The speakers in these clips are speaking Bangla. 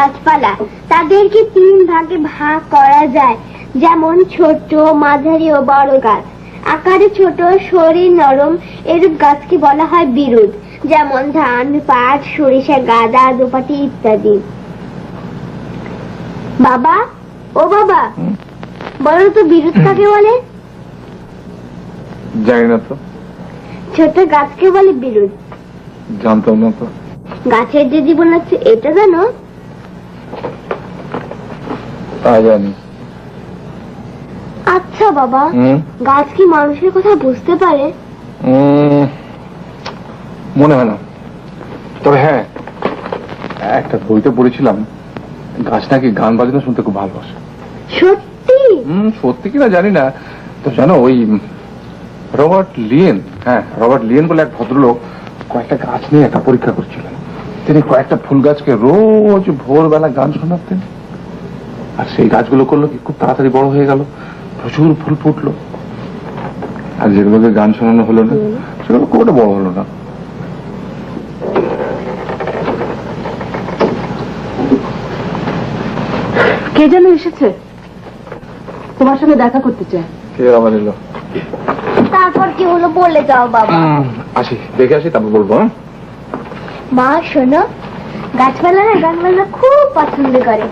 গাছপালা তাদেরকে 3 ভাগে ভাগ করা যায়, যেমন ছোট, মাঝারি ও বড় গাছ। আকারে ছোট, শরীর নরম এরূপ গাছকে বলা হয় বিরুৎ, যেমন ধান, পাট, সরিষা, গাঁদা, দোপাটি ইত্যাদি। বাবা, ও বাবা, বলো তো বিরুৎ কাকে বলে? জানি না তো। ছোট গাছকে বলে বিরুৎ। জানতাম না তো। গাছের যে জীবন আছে এটা জানো? তা জানি। আচ্ছা বাবা, গাছ কি মানুষের কথা বুঝতে পারে? মনে হয় না, তবে হ্যাঁ একটা বইতে পড়েছিলাম গাছ নাকি গান বাজনা শুনতে খুব ভালোবাসে। সত্যি? সত্যি কিনা জানি না, তো জানো ওই রবার্ট লিয়েন, রবার্ট লিয়েন বলে এক ভদ্রলোক কয়েকটা গাছ নিয়ে একটা পরীক্ষা করছিলেন। তিনি কয়েকটা ফুল গাছকে রোজ ভোরবেলা গান শোনাতেন, আর সেই গাছগুলো করলো কি খুব তাড়াতাড়ি বড় হয়ে গেল, প্রচুর ফুল ফুটলো। আর যেগুলোকে গান শোনানো হলো না সেগুলো খুব একটা বড় হলো না। কে যেন এসেছে, তোমার সঙ্গে দেখা করতে চায়। কে আবার এলো? তারপর কি হলো বলে যাও বাবা। আসি, দেখে আসি, তারপর বলবো। মা শোনো, গাছপালারা গান বাজনা খুব পছন্দ করে।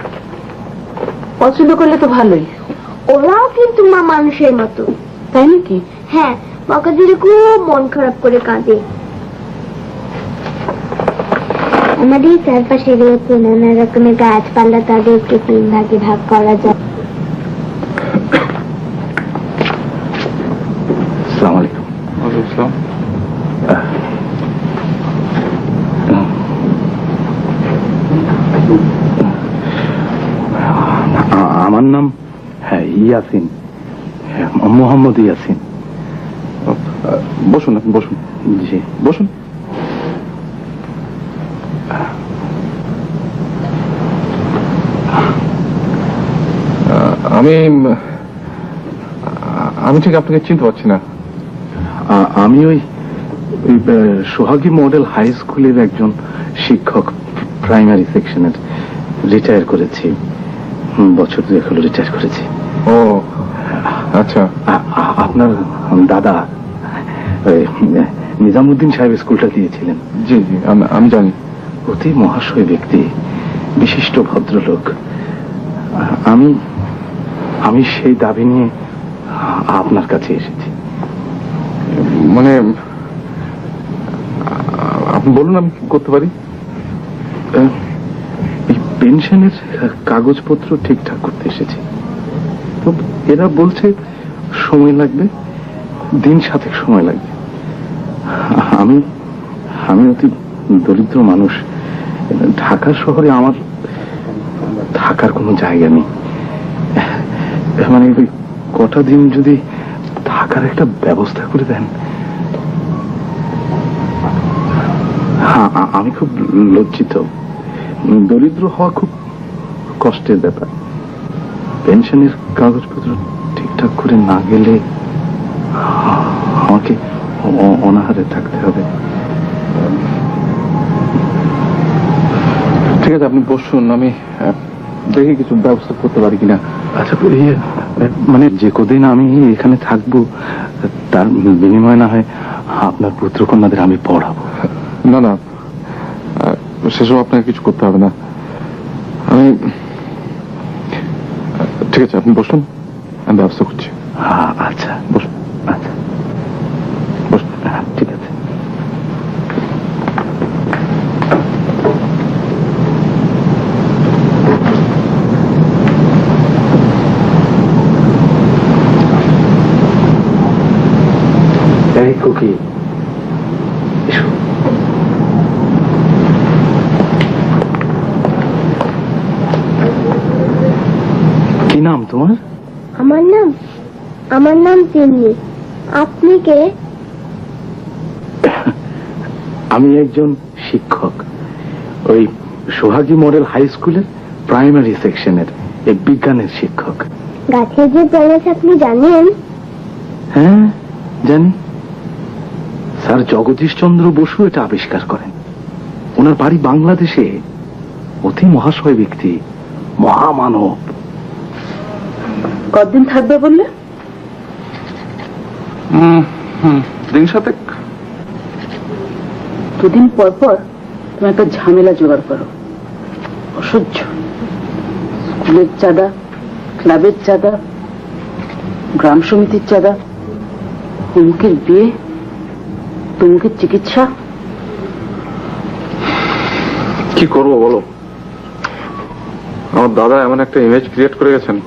পছন্দ করলে তো ভালোই। ওরাও কিন্তু মা মানুষের মতো। তাই নাকি? হ্যাঁ, বকা দিলে খুব মন খারাপ করে কাঁদে। আমাদের চারপাশে রয়েছে নানা রকমের গাছপালা, তাদেরকে 3 ভাগে ভাগ করা যায়। আসসালামু আলাইকুম। ওয়ালাইকুম আসসালাম। আমার নাম ইয়াসিন, মোহাম্মদ ইয়াসিন। বসুন, আপনি বসুন। জি বসুন। আমি ঠিক আপনাকে চিনতে পারছি না। আমি ওই সোহাগী মডেল হাই স্কুলের একজন শিক্ষক, প্রাইমারি সেকশনের। রিটায়ার করেছি, বছর 2 হলো রিটায়ার করেছি। ও আচ্ছা। আপনার দাদা নিজামুদ্দিন সাহেব স্কুলটা দিয়েছিলেন। জি জি, আমি জানি। অতি মহাশয় ব্যক্তি, বিশিষ্ট ভদ্রলোক। আমি সেই দাবি নিয়ে আপনার কাছে এসেছি। মানে আপনি বলুন, আমি কি করতে পারি? এই পেনশনের কাগজপত্র ঠিকঠাক করতে এসেছি, তো এরা বলছে সময় লাগবে, দিন 7 সময় লাগবে। আমি অতি দরিদ্র মানুষ, ঢাকা শহরে আমার থাকার কোনো জায়গা নেই। মানে ওই কটা দিন যদি থাকার একটা ব্যবস্থা করে দেন। হ্যাঁ, আমি খুব লজ্জিত। দরিদ্র হওয়া খুব কষ্টের ব্যাপার। পেনশনের কাগজপত্র ঠিকঠাক করে না গেলে আমাকে অনাহারে থাকতে হবে। ঠিক আছে, আপনি বসুন, আমি দেখি কিছু ব্যবস্থা করতে পারি কিনা। আচ্ছা, মানে যে কদিন আমি এখানে থাকবো তার বিনিময় না হয় আপনার পুত্র কন্যাদের আমি পড়াবো। না না, সেসব আপনাকে কিছু করতে হবে না। ঠিক আছে, আপনি বসুন, আমি ব্যবস্থা করছি। আচ্ছা বসুন। আচ্ছা বসুন, ঠিক আছে। এই খুকি, কি নাম তোমার? আমার নাম তিন্নি। আপনি কে? আমি একজন শিক্ষক, ওই সোহাগী মডেল হাই স্কুলের প্রাইমারি সেকশনের এক বিজ্ঞানের শিক্ষক। গাছের যে প্রাণ আছে আপনি জানেন? হ্যাঁ জানি, স্যার জগদীশ চন্দ্র বসু এটা আবিষ্কার করেন। ওনার বাড়ি বাংলাদেশে। অতি মহাশয় ব্যক্তি, মহামানব। কতদিন থাকবে বললে? দিন সাথে। দুদিন পর পর তুমি একটা ঝামেলা জোগাড় করো, অসহ্য। স্কুলের চাঁদা, ক্লাবের চাঁদা, গ্রাম সমিতির চাঁদা, অমুকের বিয়ে, তমুকের চিকিৎসা। কি করবো বলো, আমার দাদা এমন একটা ইমেজ ক্রিয়েট করে গেছেন,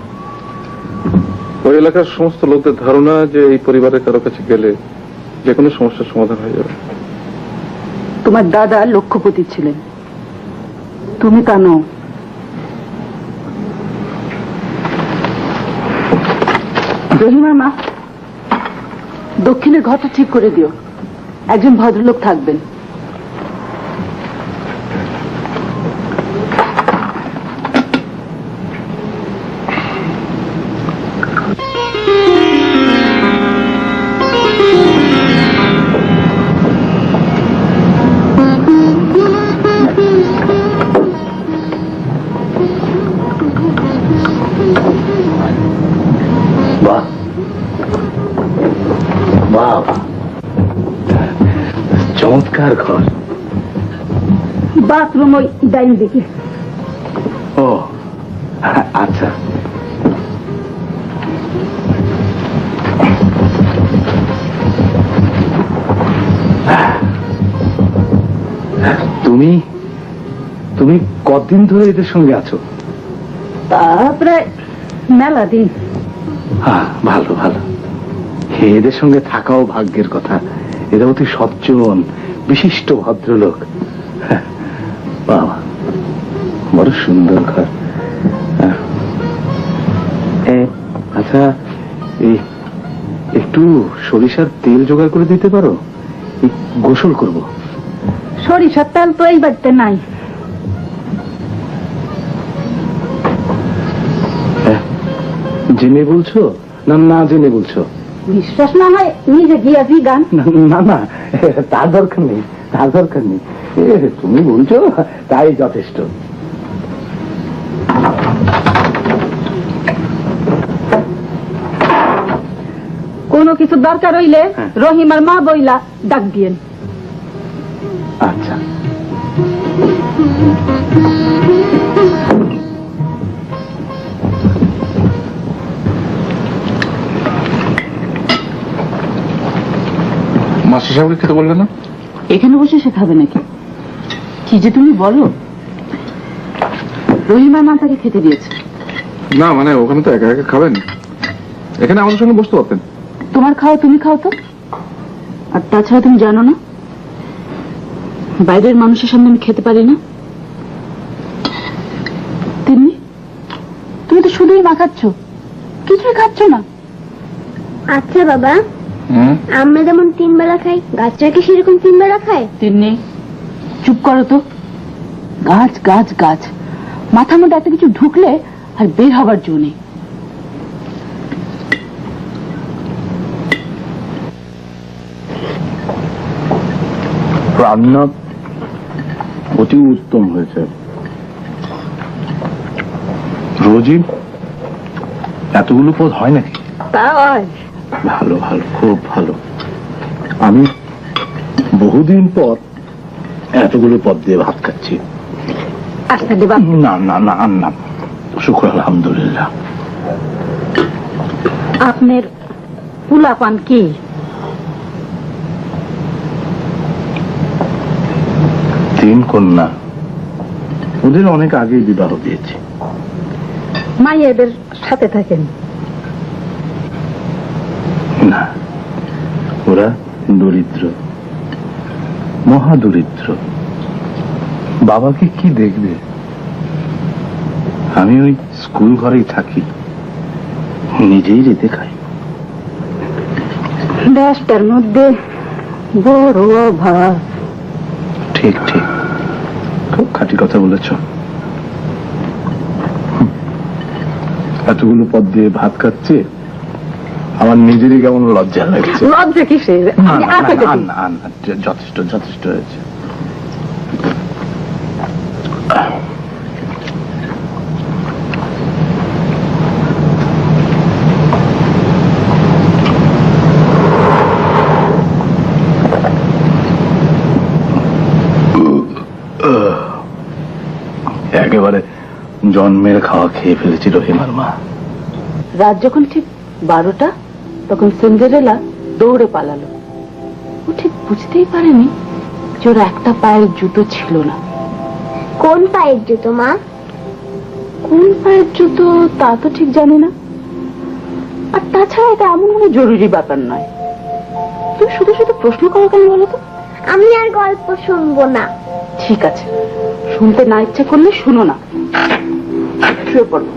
ওই এলাকার সমস্ত লোকদের ধারণা যে এই পরিবারের কারো কাছে গেলে যে কোনো সমস্যার সমাধান হয়ে যাবে। তোমার দাদা লক্ষ্যপতি ছিলেন, তুমি কেন? রহিমার মা, দক্ষিণের ঘরটা ঠিক করে দিও, একজন ভদ্রলোক থাকবেন। বাহ বাহ, চমৎকার ঘর। বাথরুম ওই ডাইন দিকে। ও আচ্ছা, তুমি তুমি কতদিন ধরে এদের সঙ্গে আছো? তারপরে মেলা দিন। হ্যাঁ, ভালো ভালো। এদের সঙ্গে থাকাও ভাগ্যের কথা। এরা অতি সজ্জন, বিশিষ্ট ভদ্রলোক। বাবা, বড় সুন্দর ঘর। আচ্ছা, এই একটু সরিষার তেল জোগাড় করে দিতে পারো? গোসল করব। সরিষার তেল তো এই বাড়িতে নাই। জেনে বলছো না না জেনে বলছো? বিশ্বাস না হয় নিজে গিয়া গান। না না, তার দরকার নেই, তার দরকার নেই। তুমি বলছো তাই যথেষ্ট। কোনো কিছু দরকার হইলে রহিমার মা বইলা ডাক দিয়েন। আচ্ছা, মাস্টার সাহেবকে খেতে বললে না? এখানে বসে সে খাবে নাকি? কি যে তুমি বলো। রহিমার মা তাকে খেতে দিয়েছে। না মানে ওখানে তো একা একা খাবেন, এখানে আমাদের সঙ্গে বসতে পারতেন। তোমার খাও, তুমি খাও তো। আর তাছাড়া তুমি জানো না বাইরের মানুষের সামনে আমি খেতে পারি না। তিন্নি, তুমি তো শুধুই মাখাচ্ছ, কিছুই খাচ্ছ না। আচ্ছা বাবা, আমরা যেমন 3 বেলা খাই, গাছটা কি সেরকম 3 বেলা খায়? তিন্নি, চুপ করো তো। গাছ গাছ গাছ, মাথার মধ্যে এত কিছু ঢুকলে আর বের হবার জো নেই। রান্না অতি উত্তম হয়েছে। রোজই এতগুলো পদ হয় নাকি? তা হয়। ভালো ভালো, খুব ভালো। আমি বহুদিন পর এতগুলো পদ দিয়ে ভাত খাচ্ছি। আচ্ছা দেবা। না না না, আর না, শুকর আলহামদুলিল্লাহ। আপনার পোলাপান কি? তিন কন্যা, ওদের অনেক আগেই বিবাহ দিয়েছে। মাইয়াদের সাথে থাকেন? না, ওরা দরিদ্র, মহা দরিদ্র। বাবাকে কি দেখবে? আমি ওই স্কুল ঘরেই থাকি, নিজেই রেতে খাই। দেশটার মধ্যে বড় অভাব। ঠিক ঠিক, খুব খাঁটি কথা বলেছ। এতগুলো পদ দিয়ে ভাত খাচ্ছে, আমার নিজেরই কেমন লজ্জা লাগছে। লজ্জা কিসের? না না না না না, যথেষ্ট যথেষ্ট হয়েছে। একেবারে জন্মের খাওয়া খেয়ে ফেলেছি রহিমার মা। রাত যখন ঠিক 12টা, তখন সিন্ডারেলা দৌড়ে পালালো। ও ঠিক বুঝতেই পারেনি যে ওর একটা পায়ের জুতো ছিল না। কোন পায়ের জুতো মা? কোন পায়ের জুতো তা তো ঠিক জানি না। আর তাছাড়া এটা এমন কোনো জরুরি ব্যাপার নয়। তুমি শুধু শুধু প্রশ্ন করো কেন বলো তো? আমি আর গল্প শুনবো না। ঠিক আছে, শুনতে না ইচ্ছা করলে শুনো না, শুয়ে পড়ো।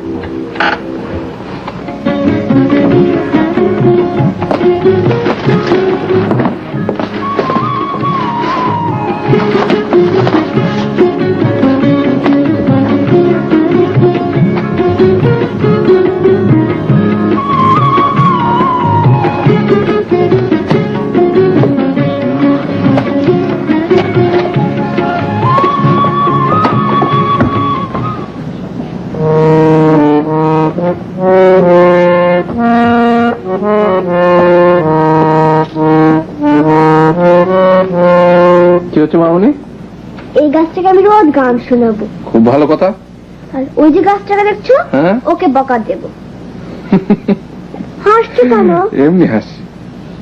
কি হচ্ছে মামনি? এই গাছটাকে আমি রোজ গান শোনাবো। খুব ভালো কথা। আর ওই যে গাছটাকে দেখছো, হ্যাঁ? ওকে বকা দেবো। হাসছো কেন? এমনি হাসি।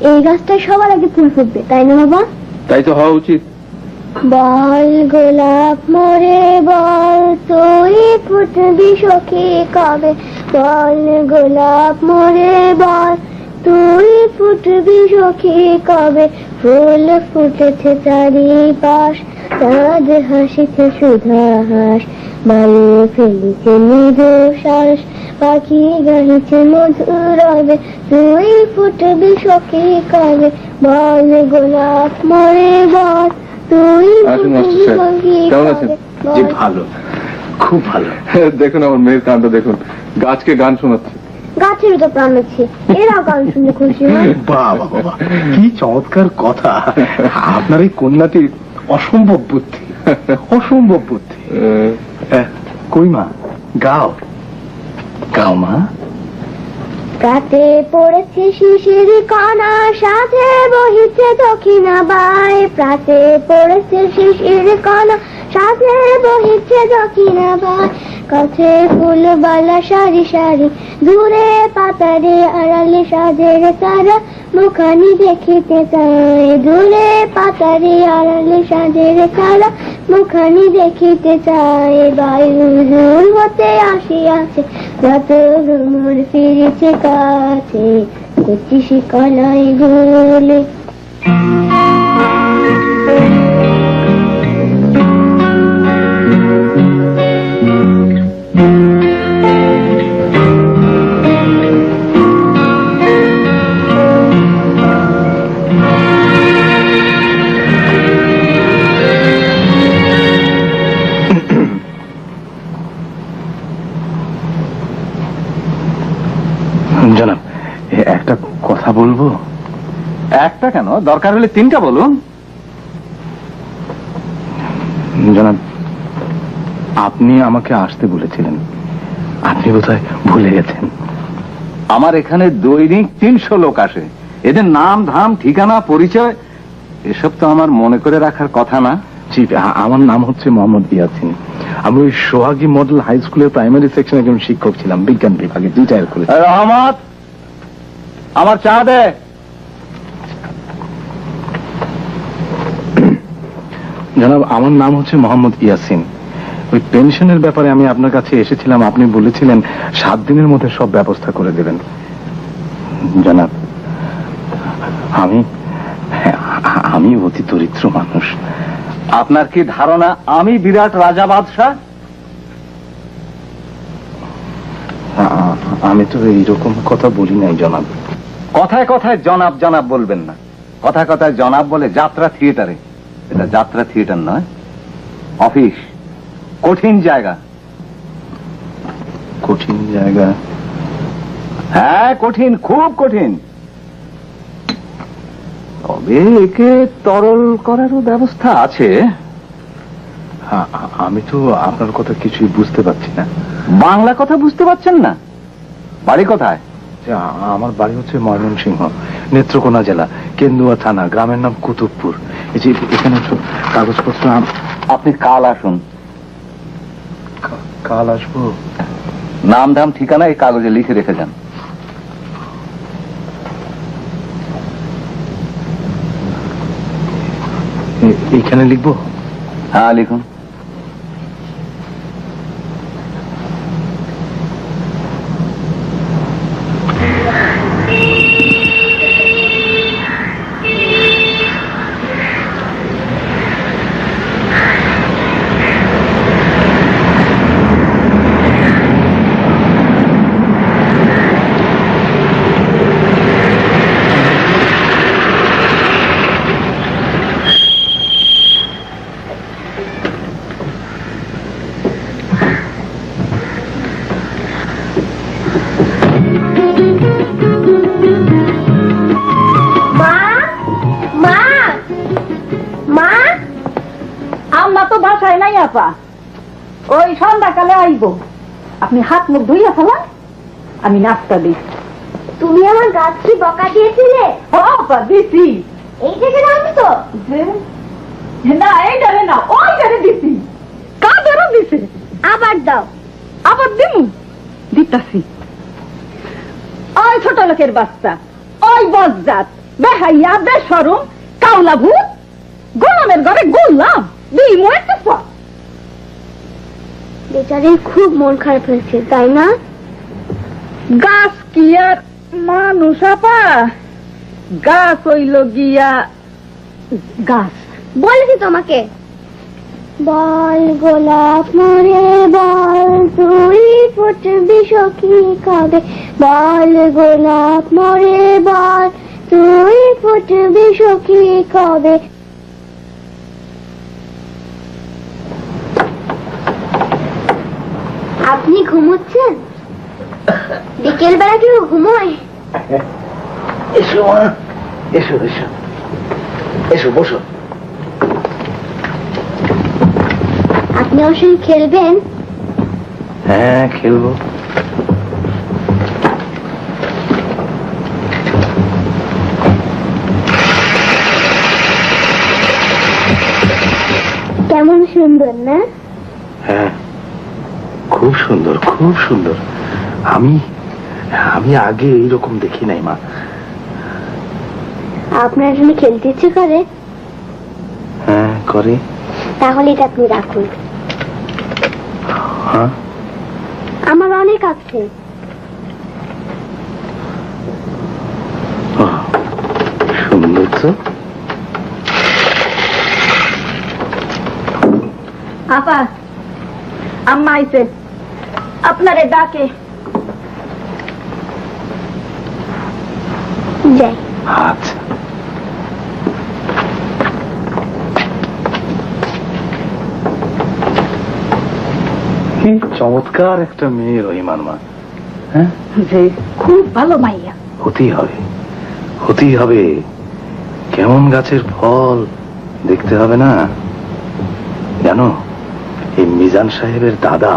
এই গাছটায় সবার আগে ফুল ফুটবে, তাই না বাবা? তাই তো হওয়া উচিত। বল গোলাপ মোরে বল, তুই ফুটবি সখী কবে? বল গোলাপ মোরে বল, তুই ফুটবি সখী কবে? ফুল ফুটেছে চারিপাশ, চাঁদ হাসিছে সুধা হাস, বালু ফেলিছে মৃদু শ্বাস, পাখি গাহিছে মধুর রবে, তুই ফুটবি সখী কবে? বল গোলাপ মোরে বল, তুই আসুন মাস্টার সাহেব, সখী কেমন আছেন? কবে? জি ভালো, খুব ভালো। দেখুন আমার মেয়ের কাণ্ড দেখুন, গাছকে গান শোনাচ্ছে। গাছের তো প্রাণ আছে, এরা গান শুনে খুশি হয়। বাবা বাবা, কি চমৎকার কথা! আপনার এই কন্যাটির অসম্ভব বুদ্ধি, অসম্ভব বুদ্ধি। কই মা, গাও গাও মা। রাতে পড়েছে শিশির কণা, সাথে বহিছে দক্ষিণা বাই। রাতে পড়েছে শিশির কণা, সাথে বহিছে দক্ষিণা বাই। কাছে ফুলবালা সারি সারি, দূরে পাতারে আড়ালে সাজের তারা, মুখানি দেখিতে চায়। দূরে পাতারে আড়ালে সাজের তারা, মুখানি দেখিতে চায়। বায়ু ঝুল হতে আসিয়াছে, যত ভ্রমর ফিরেছে কাছে, কচি শিকলায় ঝুলে। জনাব, একটা কথা বলবো। একটা কেন, দরকার হলে 3টা বলুন। জনাব, আপনি আমাকে আসতে বলেছিলেন, আপনি বোধহয় ভুলে গেছেন। আমার এখানে দৈনিক 300 লোক আসে, এদের নাম ধাম ঠিকানা পরিচয় এসব তো আমার মনে করে রাখার কথা না। জি, আমার নাম হচ্ছে মোহাম্মদ ইয়াসিন। আমি ওই সোহাগী মডেল হাই স্কুলের প্রাইমারি সেকশনে একজন শিক্ষক ছিলাম, বিজ্ঞান বিভাগে রিটায়ার করে। রহমত, আমার চা দে। জনাব, আমার নাম হচ্ছে মোহাম্মদ ইয়াসিন। ওই পেনশনের ব্যাপারে আমি আপনার কাছে এসেছিলাম, আপনি বলেছিলেন 7 দিনের মধ্যে সব ব্যবস্থা করে দেবেন। জনাব, আমি অতি দরিদ্র মানুষ। আপনার কি ধারণা আমি বিরাট রাজা বাদশাহ? আমি তো এইরকম কথা বলি নাই জনাব। কথায় কথায় জনাব জনাব বলবেন না। কথায় কথায় জনাব বলে যাত্রা থিয়েটারে। এটা যাত্রা থিয়েটার নয়, অফিস। কঠিন জায়গা। কঠিন জায়গা? হ্যাঁ কঠিন, খুব কঠিন। তবে একে তরল করারও ব্যবস্থা আছে। আমি তো আপনার কথা কিছুই বুঝতে পারছি না। বাংলা কথা বুঝতে পারছেন না? বাড়ি কোথায়? আমার বাড়ি হচ্ছে ময়মনসিংহ, নেত্রকোনা জেলা, কেন্দুয়া থানা, গ্রামের নাম কুতুবপুর। এই যে এখানে কাগজপত্র। আপনি কাল আসুন। কাল আসবো। নাম দাম ঠিকানা এই কাগজে লিখে রেখে যান। এইখানে লিখবো? হ্যাঁ, লিখুন। মা মা মা আম্মা তো বাসায় নাই আপা, ওই সন্ধ্যাকালে আইব। আপনি হাত মুখ ধুইয়া ফেলান, আমি নাস্তা দিই। তুমি আমার গাছ কি বকা দিয়েছিলে? ও আপা দিছি। এই থেকে জানো তো? না এইটারে না, ওইটারে দিছি। কাদেরও দিছে? আবার দাও। আবার দিমু? দিতাছি। ওই ছোট লোকের বাচ্চা, ওই বজ্জাত, বেহাইয়া, বেশরম, কাউলা ভূত, গোলামের ঘরে গোলাম, দিমু একটা সব। বেচারির খুব মন খারাপ হয়েছে, তাই না? গাছ কি আর মানুষ আপা? গাছ হইল গিয়া গাছ। বলেছি তোমাকে, বল গোলাপ মরে বল তুই ফুটবি সখী কবে, বল গোলাপ মরে বল তুই ফুটবি সখী কবে। আপনি ঘুমোচ্ছেন? বিকেল বেলা কেউ ঘুমোয়? এসো মা, এসো এসো এসো, বসো। আপনি ওর সঙ্গে খেলবেন? হ্যাঁ, খেলবো। কেমন সুন্দর না? হ্যাঁ, খুব সুন্দর, খুব সুন্দর। আমি আমি আগে এইরকম দেখি নাই মা। আপনার জন্য খেলতে ইচ্ছে করে? হ্যাঁ, করে। তাহলে এটা আপনি রাখুন। হ্যাঁ, আমার অনেক আছে। সুন্দর তো। আপা, আম্মা আইছে, আপনারে ডাকে। যাই। আচ্ছা। কি চমৎকার একটা মেয়ে রহিমান মা। হ্যাঁ, যে খুব ভালো মাইয়া। হতেই হবে, হতেই হবে। কেমন গাছের ফল দেখতে হবে না? জানো, এই মিজান সাহেবের দাদা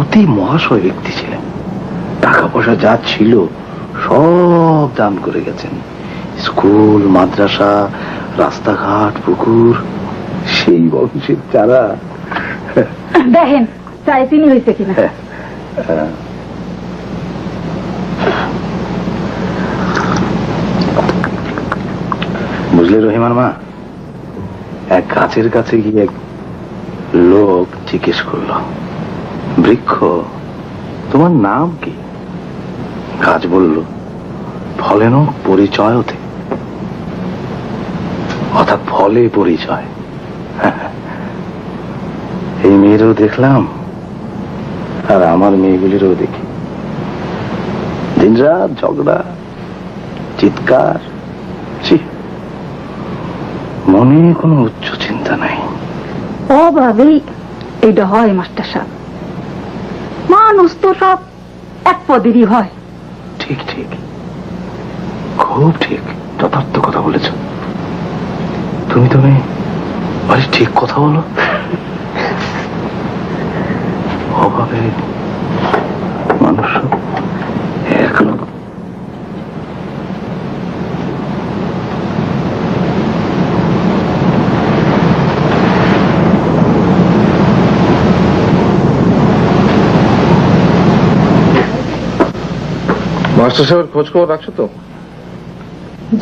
অতি মহাশয় ব্যক্তি ছিলেন। টাকা পয়সা যা ছিল সব দান করে গেছেন। স্কুল, মাদ্রাসা, রাস্তাঘাট, পুকুর, সেই বংশের চারা। দেখেন চাই চিনি হয়েছে কিনা। বুঝলে রহিমান মা, এক গাছের কাছে গিয়ে এক লোক জিজ্ঞেস করলো, বৃক্ষ তোমার নাম কি? গাছ বলল, ফলেন পরিচয়তে, অর্থাৎ ফলে পরিচয়। এই মেয়েরও দেখলাম, আর আমার মেয়েগুলিরও দেখি, দিনরাত ঝগড়া, চিৎকার, মনে কোনো উচ্চ চিন্তা নাই। অভাবেই এইটা হয় মাস্টার সাহেব। মানুষ তো সব এক পদেরই হয়। ঠিক ঠিক, খুব ঠিক, যথার্থ কথা বলেছ তুমি। তুমি আরে ঠিক কথা বলো। অভাবে মানুষ এক লোক। মাস্টার সাহেবের খোঁজ খবর রাখছো তো?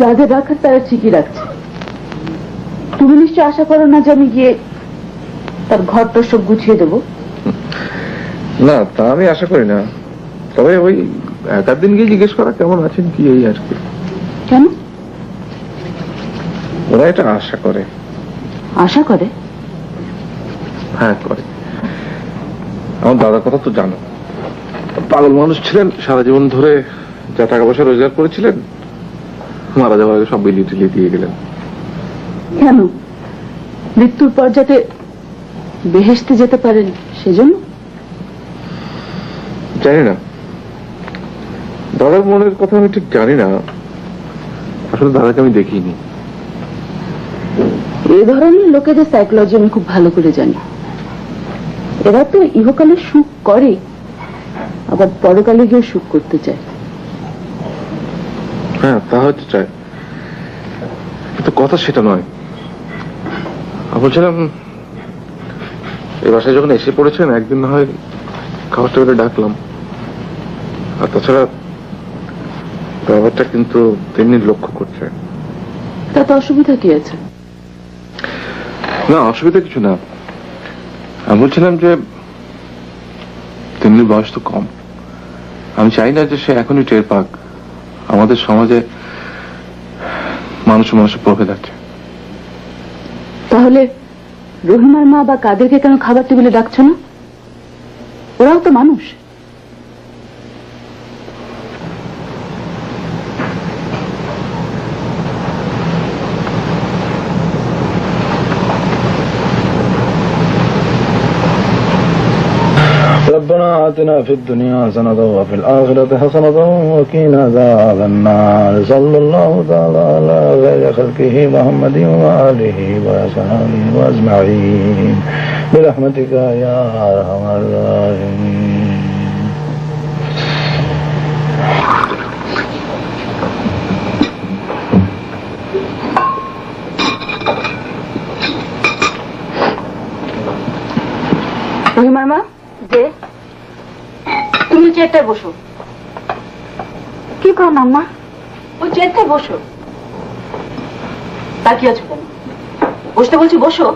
যাদের রাখার তারা ঠিকই রাখছে। তুমি নিশ্চয় আশা করো না যে আমি গিয়ে তার ঘরটা সব গুছিয়ে দেবো? না, তা আমি আশা করি না, তবে ওই একার দিন গিয়ে জিজ্ঞেস করা কেমন আছেন কি, এই আর কি। কেন? ওরা এটা আশা করে। আশা করে? হ্যাঁ করে। আমার দাদার কথা তো জানো, পাগল মানুষ ছিলেন, সারা জীবন ধরে যা টাকা পয়সা রোজগার করেছিলেন মারা যাওয়ার আগে সব বিলিয়ে টিলিয়ে দিয়ে গেলেন। কেন? মৃত্যুর পর যাতে বেহেশতে যেতে পারেন সেজন্য? জানি না, দাদার মনের কথা আমি ঠিক জানি না, আসলে দাদাকে আমি দেখিনি। এই ধরনের লোকেদের সাইকোলজি আমি খুব ভালো করে জানি। এরা তো ইহকালে সুখ করে, আবার পরকালে গিয়ে সুখ করতে চায়। হ্যাঁ, তা হয়তো চায়, কিন্তু কথা সেটা নয়। আমি বলছিলাম, এই বাসায় যখন এসে পড়েছেন, একদিন না হয় খাবার টেবিলে ডাকলাম। আর তাছাড়া ব্যাপারটা কিন্তু তেমনি লক্ষ্য করছে। তাতে অসুবিধা কি আছে? না, অসুবিধা কিছু না। আমি বলছিলাম যে তেমনি বয়স তো কম, আমি চাই না যে সে এখনই টের পাক আমাদের সমাজে মানুষ মানুষের প্রভেদ আছে। তাহলে রহিমার মা বা কাদেরকে কেন খাবার টেবিলে ডাকছো না? ওরাও তো মানুষ। ربنا آتنا في الدنيا حسنة وفي الآخرة حسنة وقنا عذاب النار صلى الله تعالى على خير خلقه محمد وآله وصحبه أجمعين برحمتك يا أرحم الراحمين. রহিমার মা, যে তুমি চেয়ারটায় বসো। কি করো মাম্মা? ওই চেয়ারটায় বসো। তাকিয়ে আছো কেন? বসতে বলছি, বসো।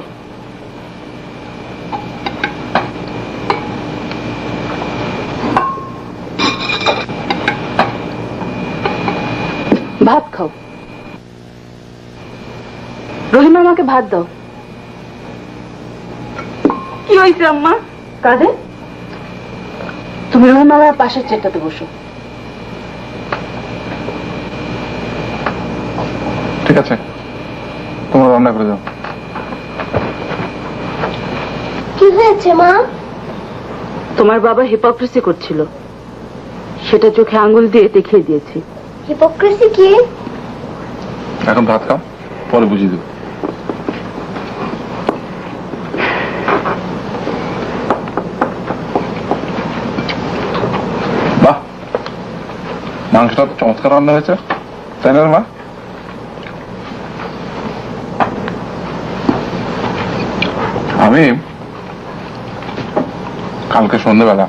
ভাত খাও। রহিমার মাকে ভাত দাও। কি হয়েছে আম্মা? কাঁদে? তুমি রহিমা আমার পাশের চেয়ারটাতে বসো। ঠিক আছে, তোমরা রান্না করে যাও। কি হয়েছে মা? তোমার বাবা হিপোক্রেসি করছিল, সেটা চোখে আঙ্গুল দিয়ে দেখিয়ে দিয়েছি। হিপোক্রেসি কি? এখন ভাত খাও, পরে বুঝিয়ে দেবো। বাহ, মাংসটা চমৎকার রান্না হয়েছে, তাই না মা? আমি কালকে সন্ধ্যাবেলা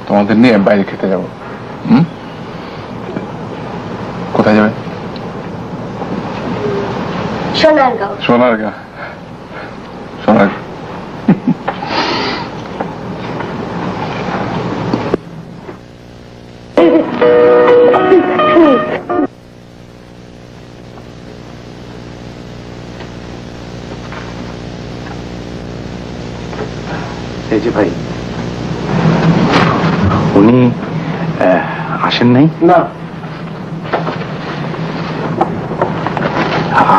তোমাদের নিয়ে বাইরে খেতে যাবো। কোথায় যাবে? সোনারগাঁও। সোনারগাঁ? সোনার এই যে ভাই, উনি আসেন নাই? না,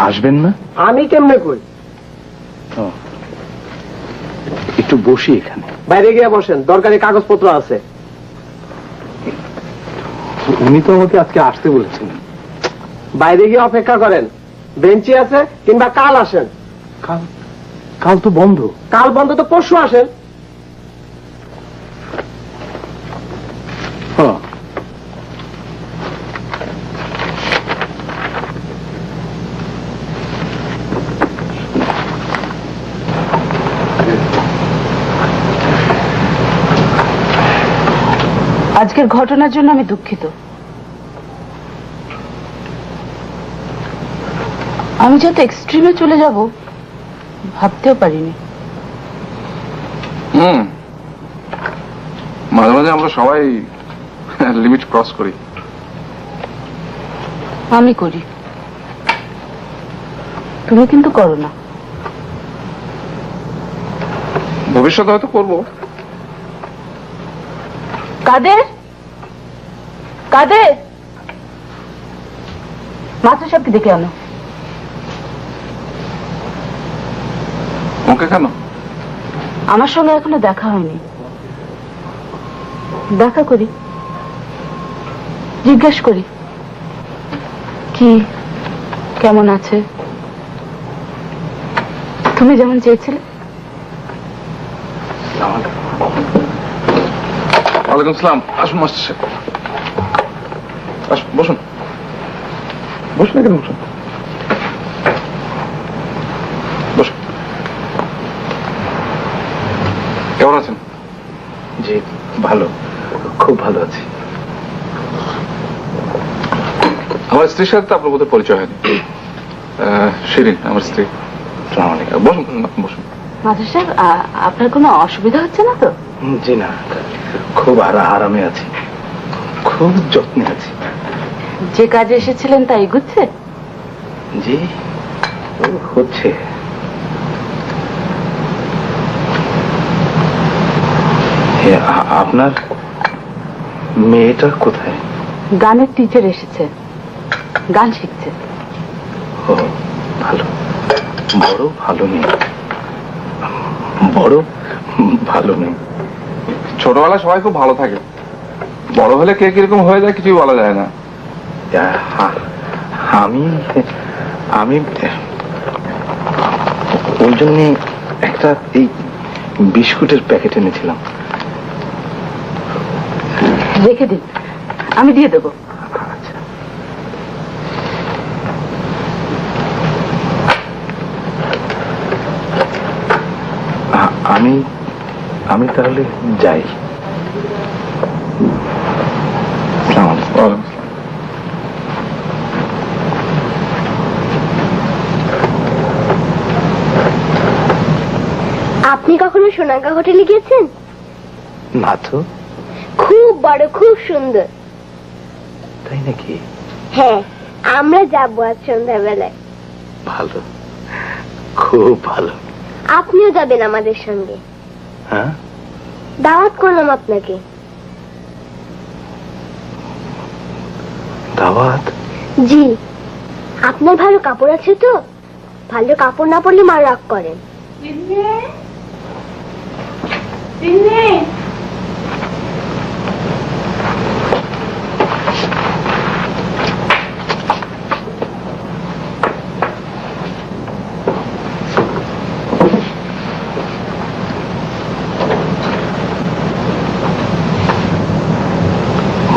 আসবেন না? আমি কেমনে কই? একটু বসি এখানে। বাইরে গিয়ে বসেন, দরকারি কাগজপত্র আছে। উনি তো আমাকে আজকে আসতে বলেছেন। বাইরে গিয়ে অপেক্ষা করেন, বেঞ্চি আছে, কিংবা কাল আসেন। কাল? কাল তো বন্ধ। কাল বন্ধ তো পরশু আসেন। হ্যাঁ, আজকের ঘটনার জন্য আমি দুঃখিত। আমি যত এক্সট্রিমে চলে যাব ভাবতেও পারিনি। মাঝে মাঝে আমরা সবাই লিমিট ক্রস করি। আমি করি, তুমি কিন্তু করো না। ভবিষ্যতে হয়তো করবো। কাদের কাদের মাস্টার সাহেবকে ডেকে আনো। ওকে কেন? আমার সঙ্গে এখনো দেখা হয়নি, দেখা করি, জিজ্ঞেস করি কি কেমন আছে। তুমি যেমন চেয়েছিলে। ওয়ালাইকুম আসসালাম। আসুন মাস্টার সাহেব, আসুন, বসুন বসুন, এখানে বসুন, বসুন। কেমন আছেন? জি ভালো, খুব ভালো আছি। আমার স্ত্রীর সাথে তো আপনার বোধহয় পরিচয় হয়নি। শিরিন আমার স্ত্রী। আসসালামু আলাইকুম। বসুন বসুন। মাস্টার সাহেব, আপনার কোনো অসুবিধা হচ্ছে না তো? জি না, খুব আরামে আছি, খুব যত্নে আছি। যে কাজে এসেছিলেন তা এগুচ্ছে? জি হচ্ছে। আপনার মেয়েটা কোথায়? গানের টিচার এসেছে, গান শিখছে। ও ভালো, বড় ভালো মেয়ে, বড় ভালো মেয়ে। ছোটবেলায় সবাই খুব ভালো থাকে, বড় হলে কে কিরকম হয়ে যায় কিছুই বলা যায় না। আমি আমি ওই জন্য একটা এই বিস্কুটের প্যাকেট এনেছিলাম। রেখে দিন, আমি দিয়ে দেবো। আচ্ছা। আমি আমি তাহলে যাই। আসসালামু আলাইকুম। আপনি কখনো সোনাঙ্গা হোটেলে গিয়েছেন? না তো। খুব বড়, খুব সুন্দর। তাই নাকি? হ্যাঁ, আমরা যাবো আজ সন্ধ্যাবেলায়। ভালো, খুব ভালো। আপনিও যাবেন আমাদের সঙ্গে। হ্যাঁ, দাওয়াত করলাম আপনাকে। দাওয়াত? জি। আপনার ভালো কাপড় আছে তো? ভালো কাপড় না পরলে মা রাগ করেন।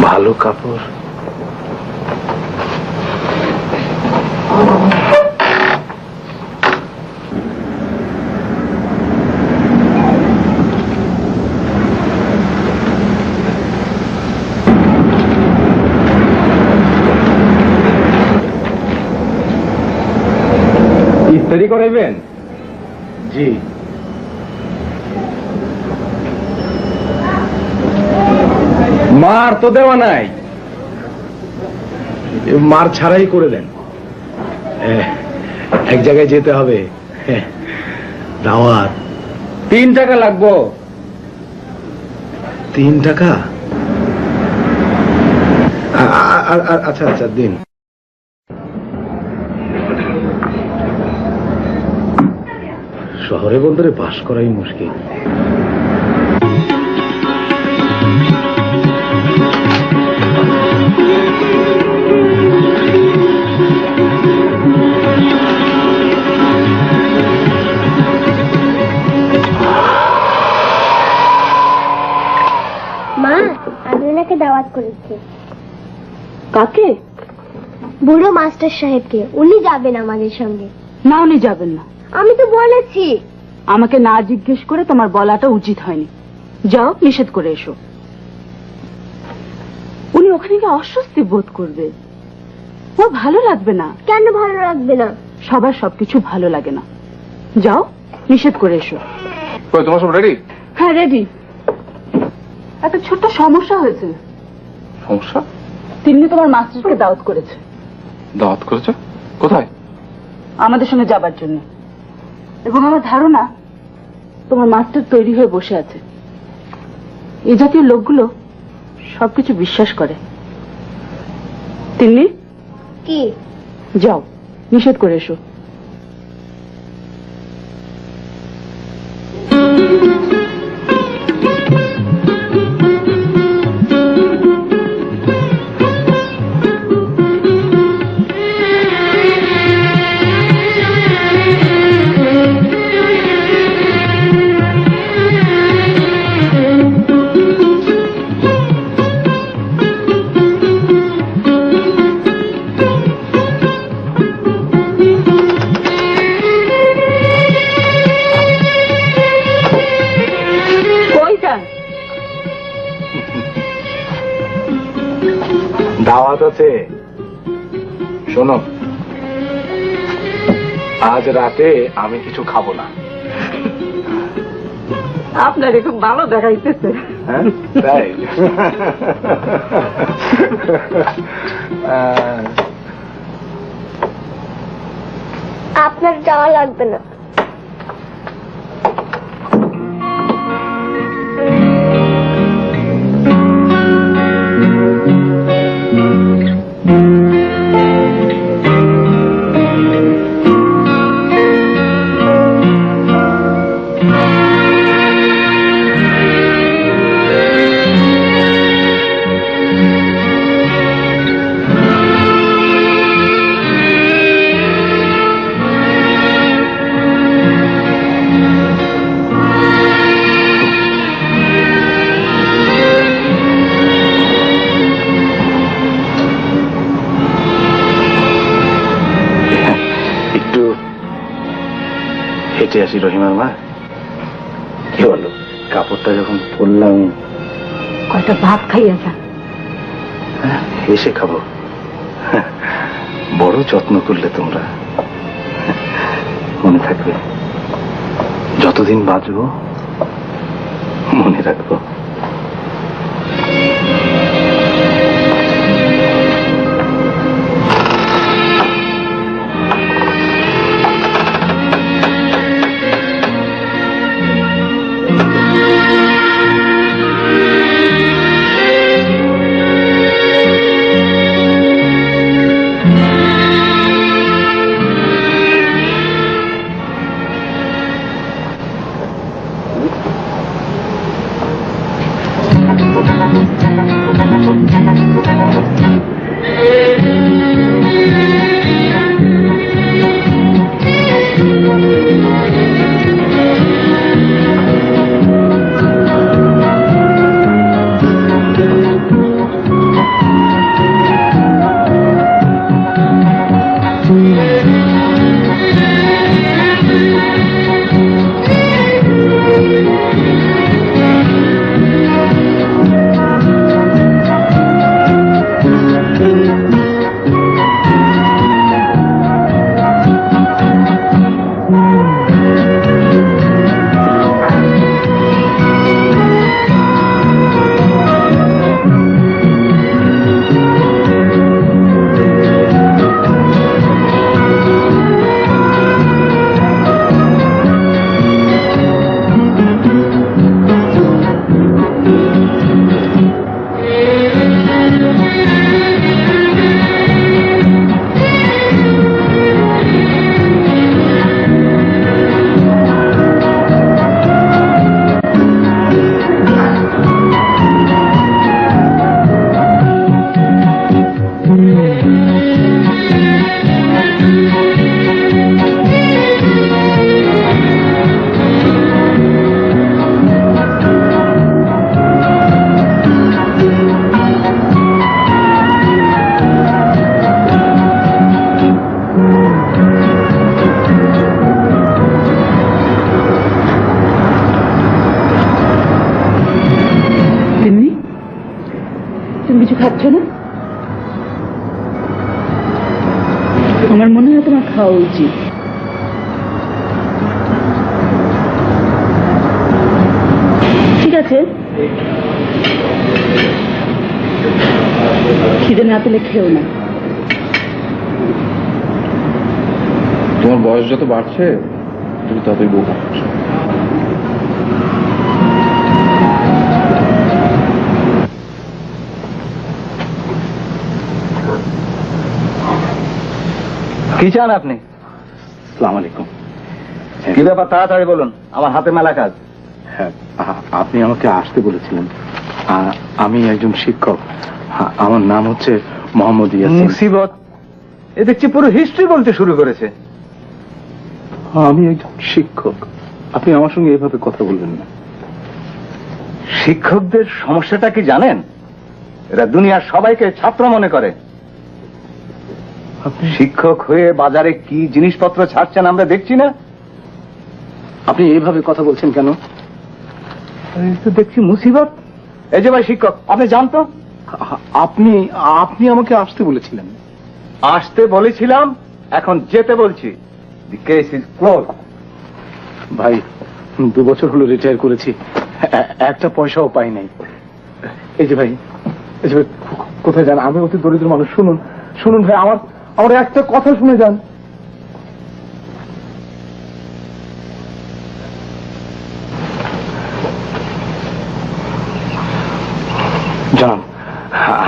ভালো কাপড়? ইস্ত্রি করাইবেন? জি। মার তো দেওয়া নাই, মার ছাড়াই করে দেন। এক জায়গায় যেতে হবে, দাওয়াত। 3 টাকা লাগবো। 3 টাকা? আচ্ছা আচ্ছা দিন। শহরে বন্দরে বাস করাই মুশকিল। মা, আমি ওনাকে দাওয়াত করেছি। কাকে? বুড়ো মাস্টার সাহেবকে। উনি যাবেন আমাদের সঙ্গে। না, উনি যাবেন না। আমি তো বলেছি। আমাকে না জিজ্ঞেস করে তোমার বলাটা উচিত হয়নি। যাও, নিষেধ করে এসো। উনি ওখানে গিয়ে অস্বস্তি বোধ করবে, ও ভালো লাগবে না। কেন ভালো লাগবে না? সবার সবকিছু ভালো লাগে না। যাও, নিষেধ করে এসো। কই তোমার সব রেডি? হ্যাঁ, রেডি। একটা ছোট্ট সমস্যা হয়েছে। সমস্যা? তিনি তোমার মাস্টারকে দাওয়াত করেছে। দাওয়াত করেছে? কোথায়? আমাদের সঙ্গে যাবার জন্য। এবং আমার ধারণা তোমার মাস্টার তৈরি হয়ে বসে আছে। এই জাতীয় লোকগুলো সবকিছু বিশ্বাস করে। তিনি কি? যাও, নিষেধ করে এসো। দাওয়াত আছে। শোনো, আজ রাতে আমি কিছু খাবো না। আপনার খুব ভালো দেখাইতেছে। হ্যাঁ, তাই? আপনার যাওয়া লাগবে না। হেঁটে আসি রহিমার মা। কি বলো, কাপড়টা যখন পরলাম। কয়টা ভাত খাইয়া যান। এসে খাবো। বড় যত্ন করলে তোমরা। মনে থাকবে, যতদিন বাঁচবো মনে রাখবো। আমার মনে হয় তোমার খাওয়া উচিত। ঠিক আছে, খিদে না পেলে খেও না। তোমার বয়স যত বাড়ছে তুমি ততই বোকা হচ্ছ। কি চান আপনি? আসসালামু আলাইকুম। কি ব্যাপার, তাড়াতাড়ি বলুন, আমার হাতে মেলা কাজ। হ্যাঁ, আপনি আমাকে আসতে বলেছিলেন। আমি একজন শিক্ষক। আমার নাম হচ্ছে মোহাম্মদ ইয়াসিন। মুসিবত, এ দেখছি পুরো হিস্ট্রি বলতে শুরু করেছে। আমি একজন শিক্ষক, আপনি আমার সঙ্গে এভাবে কথা বলবেন না। শিক্ষকদের সমস্যাটা কি জানেন? এরা দুনিয়ার সবাইকে ছাত্র মনে করে। আপনি শিক্ষক হয়ে বাজারে কি জিনিসপত্র ছাড়ছেন আমরা দেখছি না? আপনি এইভাবে কথা বলছেন কেন? এই তো দেখছি মুসিবত। এই যে ভাই শিক্ষক, আপনি জানতো? আপনি আপনি আমাকে আসতে বলেছিলেন। আসতে বলেছিলাম, এখন যেতে বলছি। দি কেস ইজ ক্লোজ। ভাই, 2 বছর হলো রিটায়ার করেছি, একটা পয়সাও পাই নাই। এই যে ভাই, এই যে ভাই, কোথায় যান? আমি অতি দরিদ্র মানুষ। শুনুন শুনুন ভাই, আমার আমার একটা কথা শুনে যান। জানান,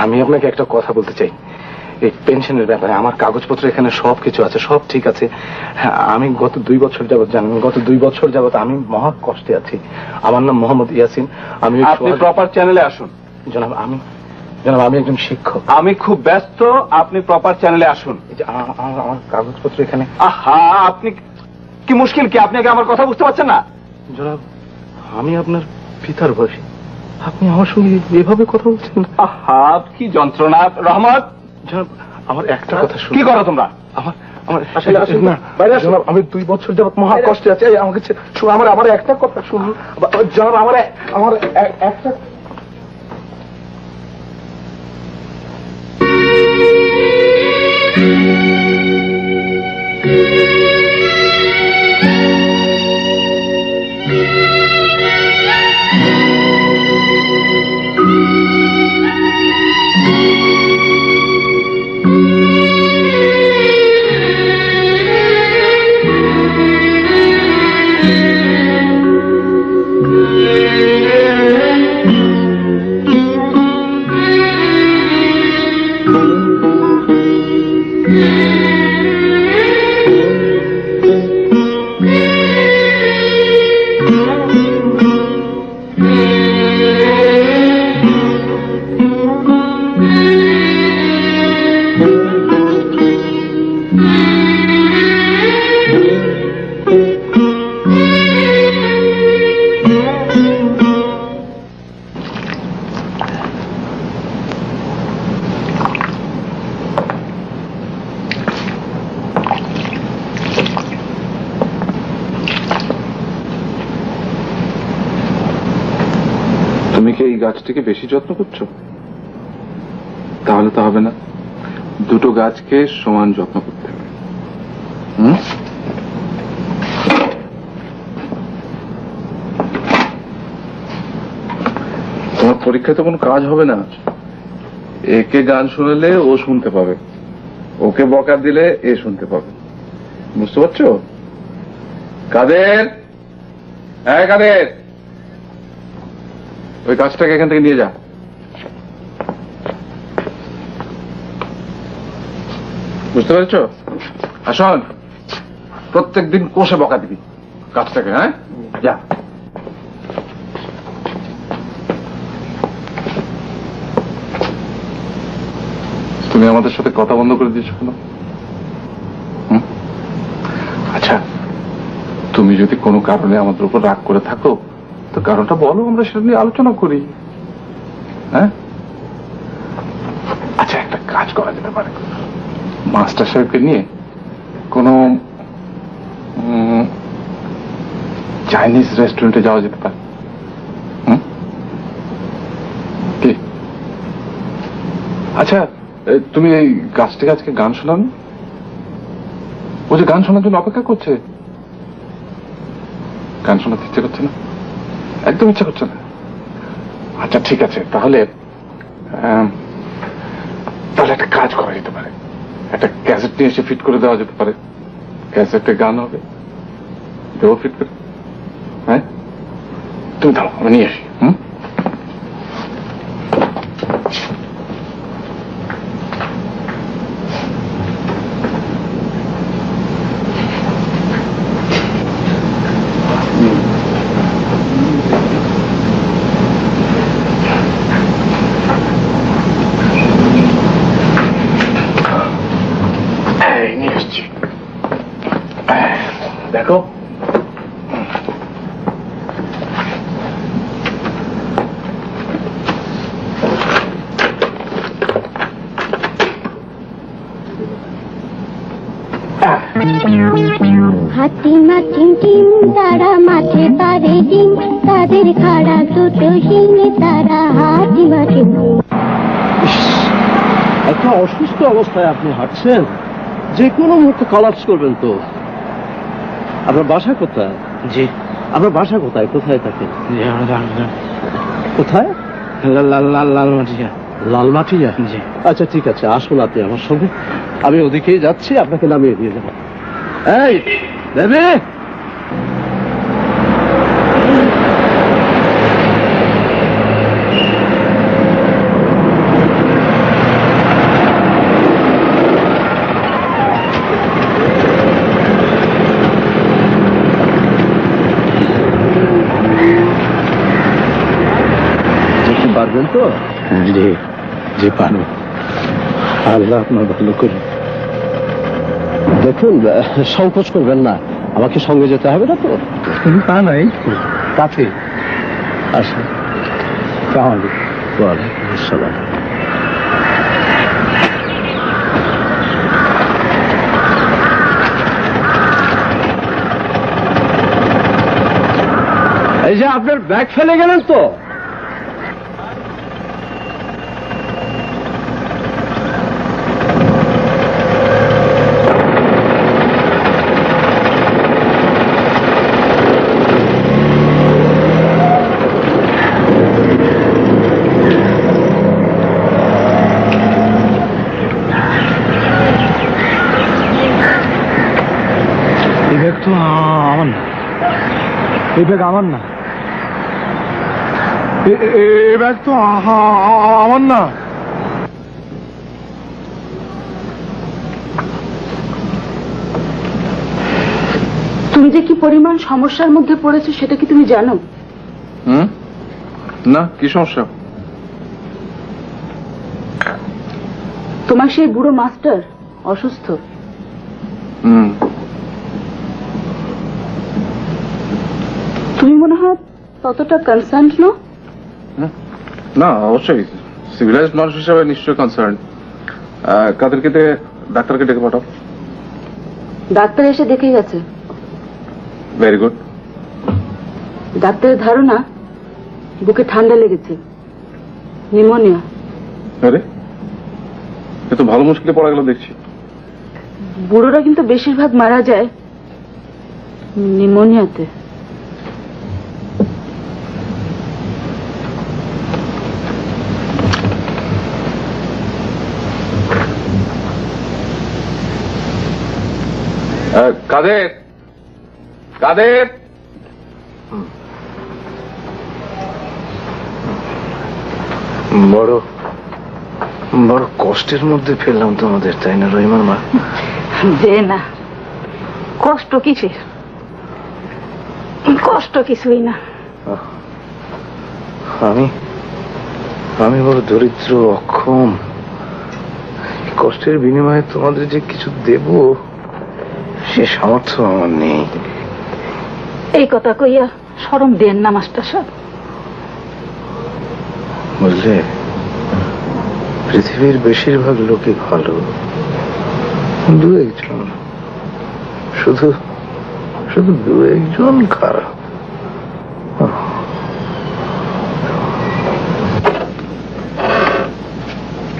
আমি আপনাকে একটা কথা বলতে চাই। এই পেনশনের ব্যাপারে আমার কাগজপত্র এখানে সবকিছু আছে, সব ঠিক আছে। আমি গত 2 বছর যাবত জানেন, গত 2 বছর যাবত আমি মহা কষ্টে আছি। আমার নাম মোহাম্মদ ইয়াসিন। আমি আপনি প্রপার চ্যানেলে আসুন। জনাব, আমি একজন শিক্ষক। আমি খুব ব্যস্ত, আপনি প্রপার চ্যানেলে আসুন। এই যে আমার কাগজপত্র এখানে। আহা, আপনি কি মুশকিল কি? আপনি কি আমার কথা বুঝতে পারছেন না? জনাব, আমি আপনার পিতার বয়সী, আপনি আমার সঙ্গে এভাবে কথা বলছেন? আহা, কি যন্ত্রণা। রহমত, জনাব, আমার একটা কথা শুনুন। কি করো তোমরা? আমার আসলে আসুন না, বাইরে আসুন। জনাব, আমি 2 বছর যাবত মহা কষ্টে আছি। এই আমাকে আমার একটা কথা শুনুন জনাব, আমার একটা। তুমি কি এই গাছটিকে বেশি যত্ন করছো? তাহলে তো হবে না, 2টো গাছকে সমান যত্ন করতে হবে। তোমার পরীক্ষায় তো কোনো কাজ হবে না। একে গান শোনালে ও শুনতে পাবে, ওকে বকা দিলে এ শুনতে পাবে। বুঝতে পারছো? কাদের, হ্যাঁ কাদের, ওই গাছটাকে এখান থেকে নিয়ে যা। বুঝতে পেরেছ? আসন, প্রত্যেকদিন কোষে বকা দিবি গাছটাকে। হ্যাঁ, যা। তুমি আমাদের সাথে কথা বন্ধ করে দিয়েছো কেন? আচ্ছা, তুমি যদি কোনো কারণে আমাদের উপর রাগ করে থাকো তো কারণটা বলো, আমরা সেটা নিয়ে আলোচনা করি। হ্যাঁ, আচ্ছা, একটা কাজ করা যেতে পারে, মাস্টার সাহেবকে নিয়ে কোনো চাইনিজ রেস্টুরেন্টে যাওয়া যেতে পারে। কি? আচ্ছা, তুমি এই গাছটিকে আজকে গান শোনাবে? ও যে গান শোনার জন্য অপেক্ষা করছে। গান শোনাতে ইচ্ছে করছে না, একদম ইচ্ছে করছে না। আচ্ছা ঠিক আছে, তাহলে তাহলে একটা কাজ করা যেতে পারে, একটা ক্যাসেট নিয়ে এসে ফিট করে দেওয়া যেতে পারে। ক্যাসেটে গান হবে, দেবো ফিট করে। হ্যাঁ তুমি দাও, আমি নিয়ে আসি। নিয়ে আসছি, দেখো। হাতিমা টিম টিম তারা মাঠে পারে ডিম, তাদের খাড়া দুটো হিং, তারা হাতিমা টিম। একটা অসুস্থ অবস্থায় আপনি হাঁটছেন, যে কোনো মুহূর্তে কলাপস করবেন তো। আপনার বাসা কোথায়? জি, আপনার বাসা কোথায়? কোথায় থাকেন? কোথায়? লালমাটিয়া। লালমাটিয়া? জি। আচ্ছা ঠিক আছে, আসুন আপনি আমার সঙ্গে, আমি ওদিকেই যাচ্ছি, আপনাকে নামিয়ে দিয়ে দেবো। এই দেবে, পারবেন তো? জি জি পারবো, আল্লাহ আপনার ভালো করুন। দেখুন, সংকোচ করবেন না, আমাকে সঙ্গে যেতে হবে না তো। তা নাই, কাছে আসুন। ওয়ালাইকুম আসসালাম। এই যে আপনার ব্যাগ ফেলে গেলেন তো? আমার না, এই ব্যাগ আমার না, এই ব্যাগ তো আমার না। তুমি যে কি পরিমাণ সমস্যার মধ্যে পড়েছো সেটা কি তুমি জানো? না, কি সমস্যা? তোমার সেই বুড়ো মাস্টার অসুস্থ। তুমি মনে হয় ততটা কনসার্ন নো? না, অবশ্যই সিভিলাইজড মানুষ হিসাবে নিশ্চয়ই কনসার্ন। কাদেরকে ডাক্তারকে ডেকে পাঠাও। ডাক্তার এসে দেখে গেছে। Very good. ডাক্তারের ধারণা বুকে ঠান্ডা লেগেছে, নিউমোনিয়া। আরে এ তো ভালো মুশকিলে পড়া গেল দেখছি। বুড়োরা কিন্তু বেশিরভাগ মারা যায় নিউমোনিয়াতে। কাদের কাদের বড় বড় কষ্টের মধ্যে ফেললাম তোমাদের, তাই না রহিমার মা? যে না, কষ্ট কিসের? কষ্ট কিছুই না। আমি বড় দরিদ্র, অক্ষম। কষ্টের বিনিময়ে তোমাদের যে কিছু দেব সে সামর্থ্য আমার নেই। এই কথা কইয়া শরম দেন না মাস্টার সাহেব। বুঝলে, পৃথিবীর বেশিরভাগ লোকই ভালো, দু একজন, শুধু দু একজন খারাপ।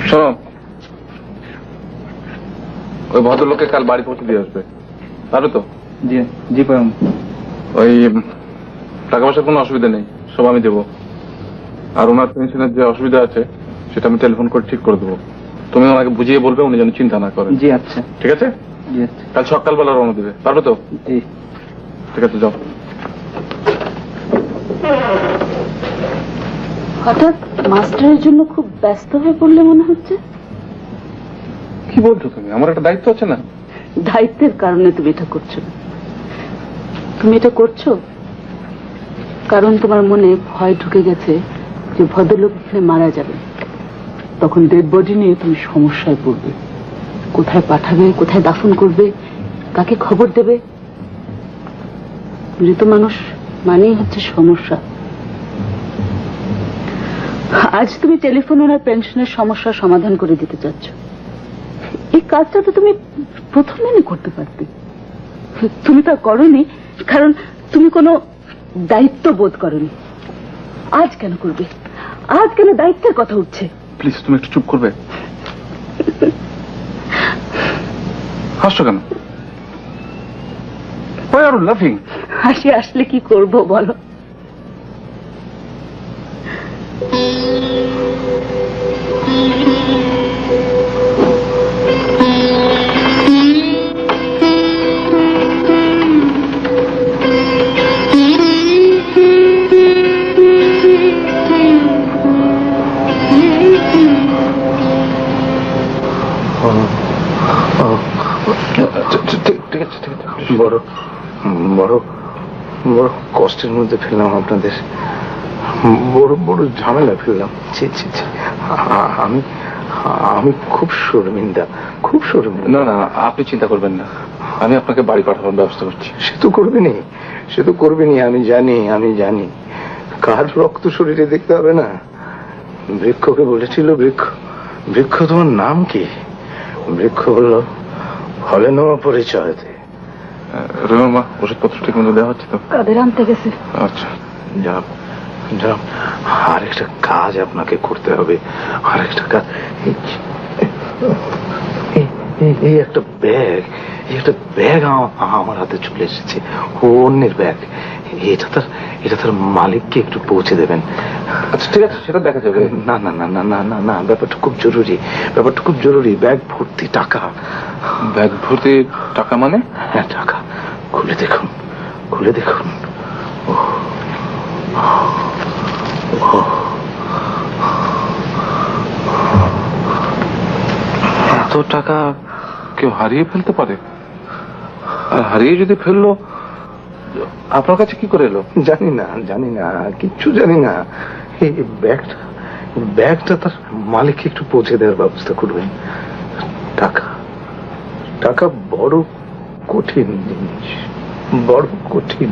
শোনো, ওই ভদ্রলোককে কাল বাড়ি পৌঁছে দিয়ে আসবে। পারবে তো? জি জি পারুন। ওই টাকা পয়সার কোনো অসুবিধা নেই, সব আমি দেবো। আর ওনার পেনশনের যে অসুবিধা আছে সেটা আমি টেলিফোন করে ঠিক করে দেবো। তুমি ওনাকে বুঝিয়ে বলবে, উনি যেন চিন্তা না করেন। জি আচ্ছা। ঠিক আছে? জি আচ্ছা। কাল সকালবেলা রওনা দেবে, পারবে তো? জি। ঠিক আছে, যাও। হঠাৎ মাস্টারের জন্য খুব ব্যস্ত হয়ে পড়লে মনে হচ্ছে। কি বলছো তুমি? আমার একটা দায়িত্ব আছে না? দায়িত্বের কারণে তুমি এটা করছো না। তুমি এটা করছো কারণ তোমার মনে ভয় ঢুকে গেছে যে ভদ্রলোক এখানে মারা যাবে, তখন ডেড বডি নিয়ে তুমি সমস্যায় পড়বে। কোথায় পাঠাবে, কোথায় দাফন করবে, কাকে খবর দেবে। মৃত মানুষ মানেই হচ্ছে সমস্যা। আজ তুমি টেলিফোন আর পেনশনের সমস্যার সমাধান করে দিতে চাচ্ছ। এই কাজটা তো তুমি প্রথম দিনে করতে পারতে। তুমি তা করনি কারণ তুমি কোনো দায়িত্ব বোধ করনি। আজ কেন করবে? আজ কেন দায়িত্বের কথা উঠছে? প্লিজ তুমি একটু চুপ করবে? হাসছো কেন? Why are you laughing? হাসি আসলে কি করব বলো? ঠিক আছে। বড় বড় বড় কষ্টের মধ্যে ফেললাম আপনাদের, বড় বড় ঝামেলা ফেললাম। ছি ছি ছি, আমি আমি খুব শর্মিন্দা, খুব শর্মিন্দা। না না, আপনি চিন্তা করবেন না, আমি আপনাকে বাড়ি পাঠানোর ব্যবস্থা করছি। সে তো করবেনি, সে তো করবেনি, আমি জানি, আমি জানি। কার রক্ত শরীরে দেখতে হবে না? বৃক্ষকে বলেছিল, বৃক্ষ তোমার নাম কি? বৃক্ষ বলল, হলে নেওয়া পরিচয় দে। রবির মা, ওষুধপত্র ঠিক মতো দেওয়া হচ্ছে তো? কাদের আনতে গেছে? আচ্ছা, জানাব, জানাব, আরেকটা কাজ আপনাকে করতে হবে, আরেকটা কাজ। এই একটা ব্যাগ, আমার হাতে চলে এসেছে, অন্যের ব্যাগ। এটা তার মালিককে একটু পৌঁছে দেবেন। আচ্ছা ঠিক আছে, সেটা দেখা যাবে। না না না না না না না, ব্যাপারটা খুব জরুরি, ব্যাপারটা খুব জরুরি। ব্যাগ ভর্তি টাকা। ব্যাগ ভর্তি টাকা মানে? হ্যাঁ টাকা। খুলে দেখুন, খুলে দেখুন। এত টাকা কেউ হারিয়ে ফেলতে পারে? আর হারিয়ে যদি ফেললো, আপনার কাছে কি করে এলো? জানি না, জানি না, কিচ্ছু জানি না। এই ব্যাগটা তার মালিককে একটু পৌঁছে দেওয়ার ব্যবস্থা করবেন। টাকা, টাকা বড় কঠিন জিনিস, বড় কঠিন।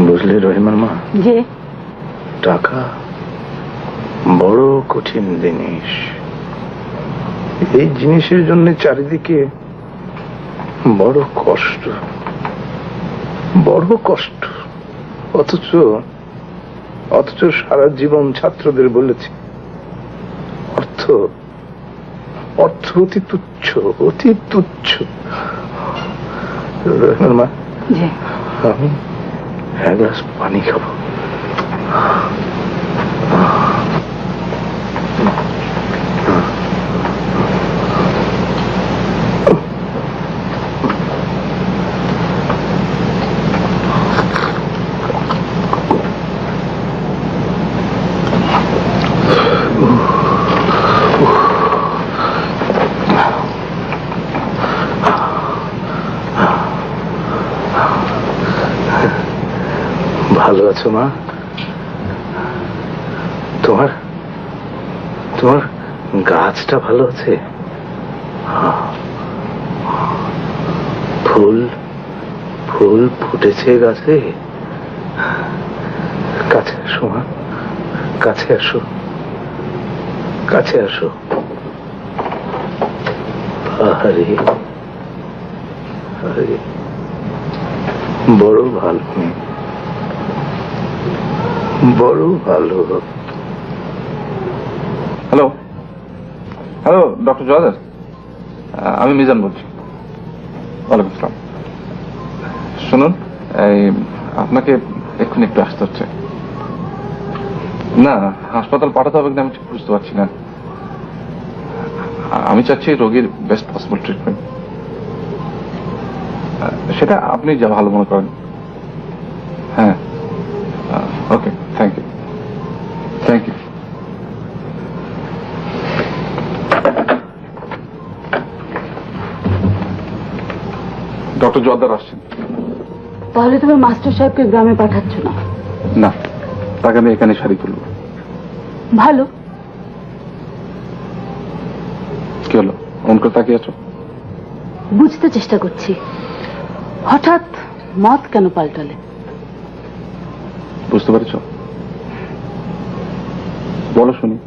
বুঝলে রহিমার মা, যে টাকা বড় কঠিন জিনিস। এই জিনিসের জন্য চারিদিকে বড় কষ্ট, বড় কষ্ট। অথচ সারা জীবন ছাত্রদের বলেছি, অর্থ অতি তুচ্ছ, অতি তুচ্ছ। রহিমার মা, আমি এক গ্লাস পানি খাবো। ভালো আছো মা? তোমার গাছটা ভালো আছে? ফুল ফুটেছে গাছে? কাছে আসো মা, কাছে আসো, কাছে আসো। আরে বড় ভালো, বড় ভালো। হ্যালো হ্যালো, ডক্টর জয়দার, আমি মিজান বলছি। ওয়ালাইকুম আসসালাম। শুনুন, এই আপনাকে এক্ষুনি একটু আসতে হচ্ছে। না, হাসপাতাল পাঠাতে হবে কিনা আমি ঠিক বুঝতে পারছি না। আমি চাচ্ছি রোগীর বেস্ট পসিবল ট্রিটমেন্ট। সেটা আপনি যা ভালো মনে করেন। হ্যাঁ, okay, thank you, thank you. Doctor Joardar আসছেন। তাহলে তুমি মাস্টার সাহেবকে গ্রামে পাঠাচ্ছ না? না, তাকে আমি এখানে শাড়ি তুলব। ভালো। কি হলো, অমন করে তাকিয়ে আছো? বুঝতে চেষ্টা করছি হঠাৎ মত কেন পাল্টালে। বুঝতে পেরেছ? বলো শুনি।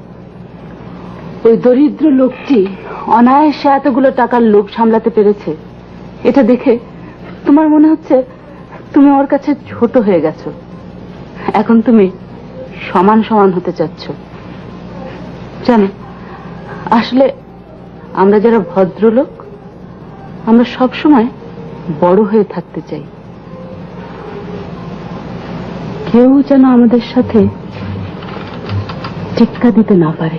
ওই দরিদ্র লোকটি অনায়াসে এতগুলো টাকার লোভ সামলাতে পেরেছে, এটা দেখে তোমার মনে হচ্ছে তুমি ওর কাছে ছোট হয়ে গেছো। এখন তুমি সমান সমান হতে চাচ্ছ। জানো, আসলে আমরা যারা ভদ্রলোক, আমরা সব সময় বড় হয়ে থাকতে চাই। কেউ যেন আমাদের সাথে টিক্কা দিতে না পারে।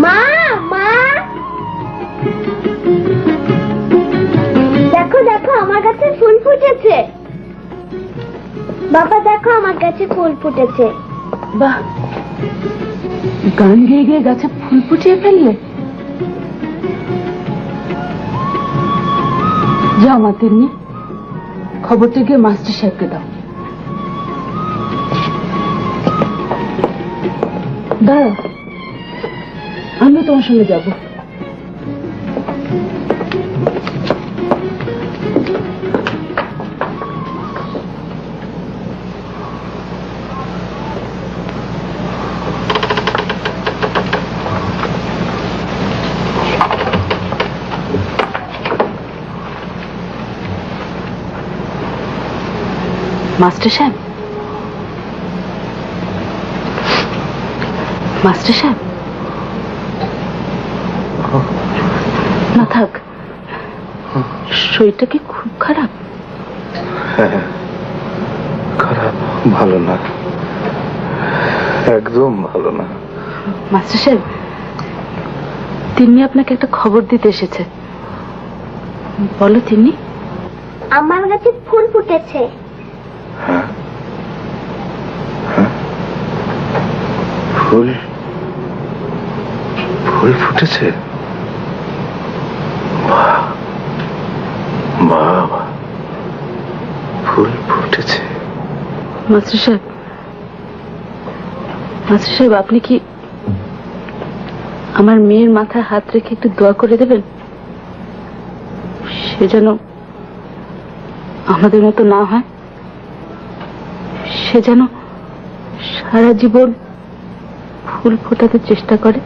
মা, মা, দেখো দেখো আমার কাছে ফুল ফুটেছে। বাবা দেখো আমার কাছে ফুল ফুটেছে। বাহ, গান গেয়ে গিয়ে গাছে ফুল ফুটিয়ে ফেললে। যাও মা তিন্নি, খবরটা গিয়ে মাস্টার সাহেবকে দাও। দাঁড়াও, আমি তোমার সঙ্গে যাব। মাস্টার সাহেব, মাস্টার সাহেব, না থাক, শরীরটা কি খুব খারাপ? হ্যাঁ, খারাপ, ভালো না, একদম ভালো না। মাস্টার সাহেব, তিনি আপনাকে একটা খবর দিতে এসেছে। বলো তিনি। আমার কাছে ফুল ফুটেছে। হ্যাঁ, হ্যাঁ, ফুল, ফুল ফুটেছে। বাহ, বাহ, ফুল ফুটেছে। মাস্টার সাহেব, মাস্টার সাহেব, আপনি কি আমার মেয়ের মাথায় হাত রেখে একটু দোয়া করে দেবেন? সে যেন আমাদের মতো না হয়, সে যেন সারা জীবন ফুল ফোটাতে চেষ্টা করে।